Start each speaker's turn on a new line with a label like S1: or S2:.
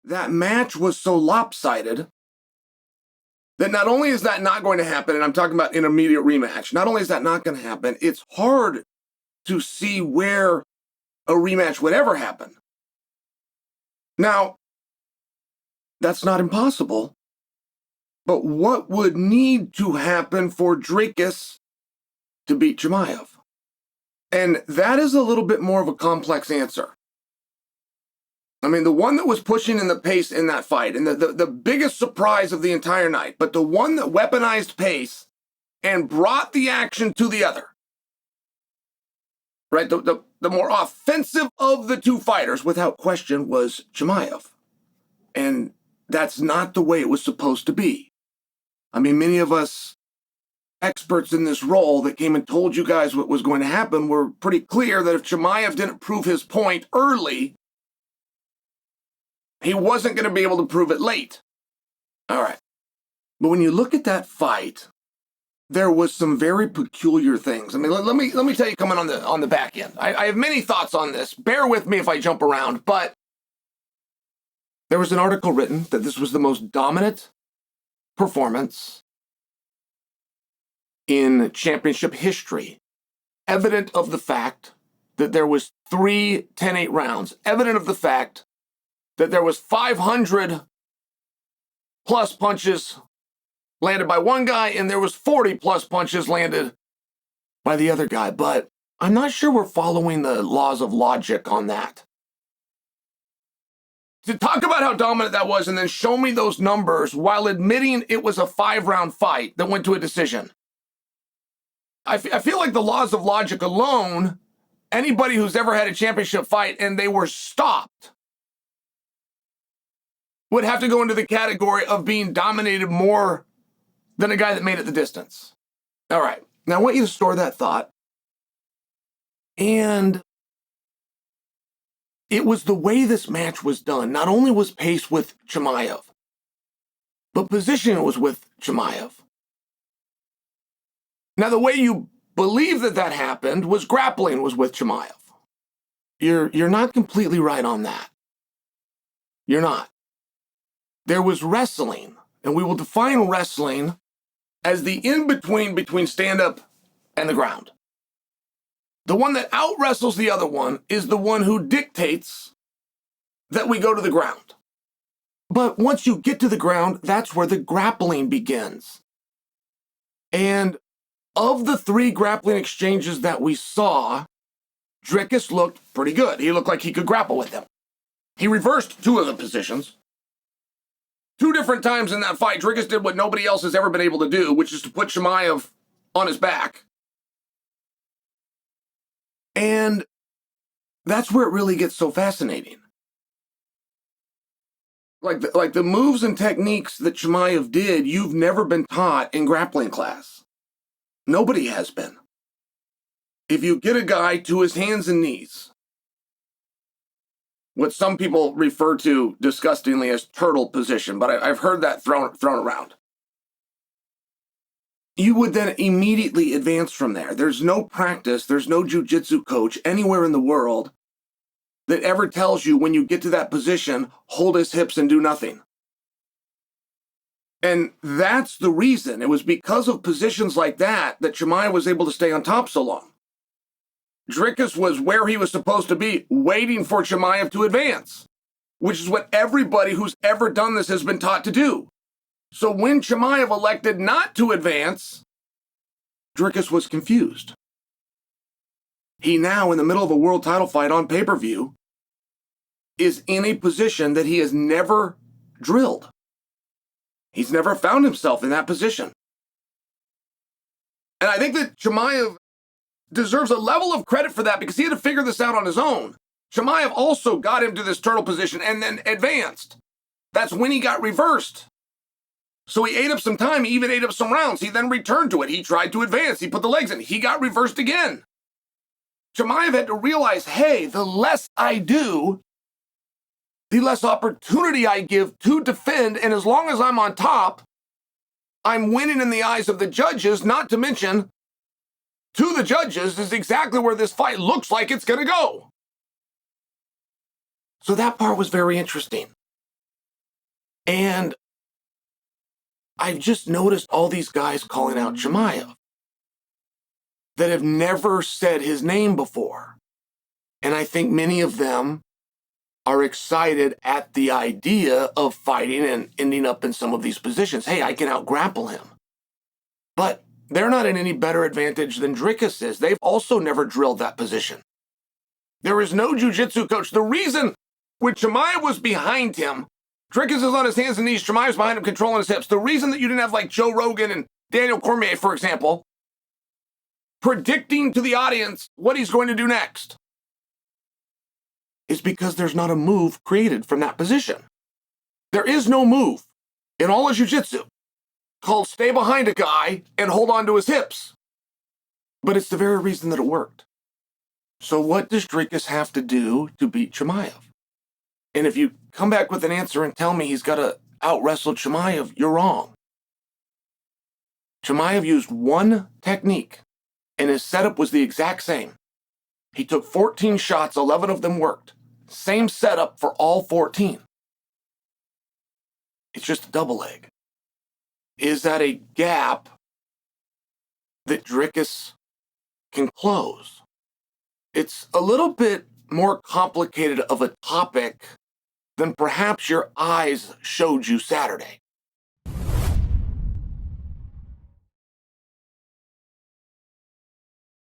S1: that match was so lopsided that not only is that not going to happen, and I'm talking about an immediate rematch, not only is that not going to happen, it's hard to see where a rematch would ever happen. Now, that's not impossible, but what would need to happen for Dricus to beat Chimaev? And that is a little bit more of a complex answer. I mean, the one that was pushing in the pace in that fight, and the biggest surprise of the entire night, but the one that weaponized pace and brought the action to the other, right? The more offensive of the two fighters, without question, was Chimaev. And that's not the way it was supposed to be. I mean, many of us experts in this role that came and told you guys what was going to happen were pretty clear that if Chimaev didn't prove his point early, he wasn't going to be able to prove it late. All right. But when you look at that fight, there was some very peculiar things. I mean, let me tell you coming on the back end. I have many thoughts on this. Bear with me if I jump around, but there was an article written that this was the most dominant performance in championship history, evident of the fact that there was 3 10-8 rounds, evident of the fact that there was 500 plus punches landed by one guy and there was 40 plus punches landed by the other guy. But I'm not sure we're following the laws of logic on that. To talk about how dominant that was and then show me those numbers while admitting it was a 5-round fight that went to a decision. I feel like the laws of logic alone, anybody who's ever had a championship fight and they were stopped would have to go into the category of being dominated more than a guy that made it the distance. All right. Now I want you to store that thought. And it was the way this match was done. Not only was pace with Chimaev, but position was with Chimaev. Now, the way you believe that happened was grappling was with Chimaev. You're not completely right on that. You're not. There was wrestling, and we will define wrestling as the in-between between stand-up and the ground. The one that out-wrestles the other one is the one who dictates that we go to the ground. But once you get to the ground, that's where the grappling begins. And of the 3 grappling exchanges that we saw, Dricus looked pretty good. He looked like he could grapple with him. He reversed 2 of the positions. 2 different times in that fight, Dricus did what nobody else has ever been able to do, which is to put Chimaev on his back. And that's where it really gets so fascinating. Like the moves and techniques that Chimaev did, you've never been taught in grappling class. Nobody has been. If you get a guy to his hands and knees, what some people refer to disgustingly as turtle position, but I've heard that thrown around. You would then immediately advance from there. There's no practice, there's no jiu-jitsu coach anywhere in the world that ever tells you when you get to that position, hold his hips and do nothing. And that's the reason. It was because of positions like that Chimaev was able to stay on top so long. Dricus was where he was supposed to be, waiting for Chimaev to advance, which is what everybody who's ever done this has been taught to do. So when Chimaev elected not to advance, Dricus was confused. He now, in the middle of a world title fight on pay-per-view, is in a position that he has never drilled. He's never found himself in that position. And I think that Chimaev deserves a level of credit for that because he had to figure this out on his own. Chimaev also got him to this turtle position and then advanced. That's when he got reversed. So he ate up some time. He even ate up some rounds. He then returned to it. He tried to advance. He put the legs in. He got reversed again. Chimaev had to realize, hey, the less I do, the less opportunity I give to defend, and as long as I'm on top, I'm winning in the eyes of the judges, not to mention, to the judges is exactly where this fight looks like it's going to go. So that part was very interesting. And I've just noticed all these guys calling out Chimaev that have never said his name before. And I think many of them are excited at the idea of fighting and ending up in some of these positions. Hey, I can out-grapple him. But they're not in any better advantage than Dricus is. They've also never drilled that position. There is no jiu-jitsu coach. The reason when Chimaev was behind him, Dricus is on his hands and knees, Chimaev's behind him controlling his hips. The reason that you didn't have like Joe Rogan and Daniel Cormier, for example, predicting to the audience what he's going to do next is because there's not a move created from that position. There is no move in all of jiu-jitsu called stay behind a guy and hold on to his hips. But it's the very reason that it worked. So what does Dricus have to do to beat Chimaev? And if you come back with an answer and tell me he's got to out-wrestle Chimaev, you're wrong. Chimaev used one technique, and his setup was the exact same. He took 14 shots, 11 of them worked. Same setup for all 14. It's just a double leg. Is that a gap that Dricus can close? It's a little bit more complicated of a topic than perhaps your eyes showed you Saturday.